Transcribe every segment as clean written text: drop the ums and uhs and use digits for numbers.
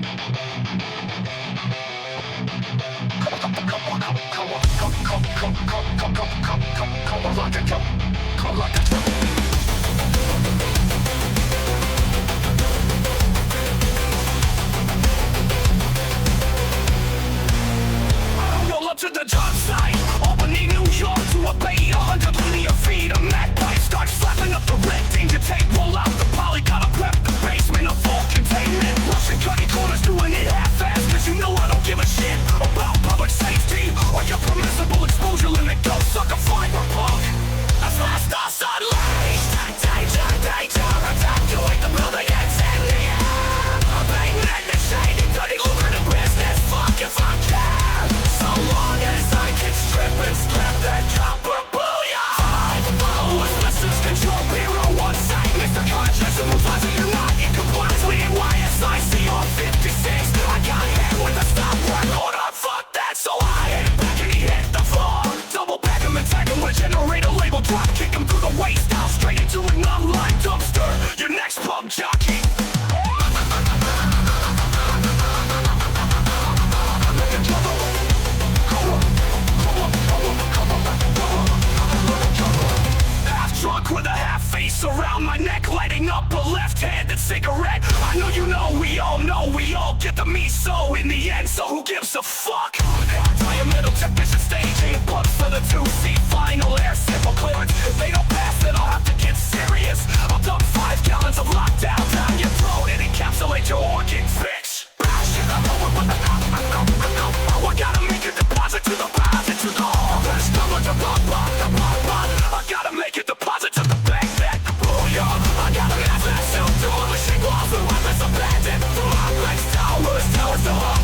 Roll up to the job site, Albany, New York, to a bay 100 linear feet. A magpie starts slapping up the red danger tape. Roll out the poly, gotta prep the basement of full containment. Rushing cutty corners, doing it half-assed, cause you know I don't give a shit about public safety or your permissible exposure limit. Go suck a fiber punk. As last us unleashed, danger, evacuate the building, it's in the air. A payment and shady, dirty, lucrative business. Fuck if I care, so long as I can strip and scrap that copper booyah. 5 hours, listeners control, Bureau 1 site. Mr. Conscious, and moves on so you're not in compliance. We ain't YSIC on 56. I got hit with a stop work order, fuck that. So I hit back and he hit the floor. Double back him and tag him with generator label. Drop kick him through the waist down, straight into an online dumpster. Your next pub jockey. Drunk with a half face around my neck, lighting up a left-handed cigarette. I know you know, we all get the miso in the end, so who gives a fuck? Diameter technician staging, but for the 2C final air sample clearance. If they don't pass, then I'll have to get serious. I'll dump 5 gallons of lockdown down your throat and encapsulate your organs, bitch. I gotta make a deposit to the deposit to the best number to I gotta make a deposit to the bank that booyah. I gotta have that self-demolishing walls and weapons abandoned. Complex towers to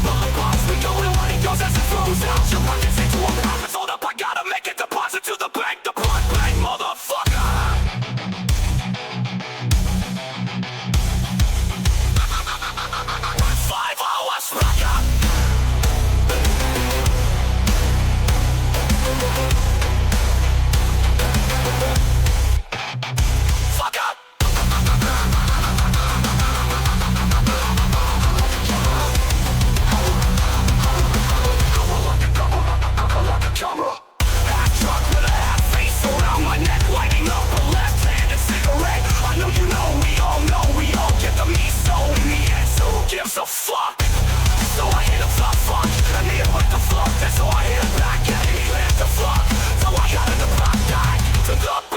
bombs. We go where money goes as it flows out. Your pockets into a profit. Hold up, I gotta make a deposit to the bank. The blood bank, motherfucker. 5 hours, rock up. Fuck up. Camera. Half drunk with a half face around my neck, lighting up a left-handed cigarette. I know you know, we all get the miso in the end, so who gives a fuck? So I hit him the fuck, and he hit with the fuck. That's so I hit him back, and he hit the fuck. So I got in the back to the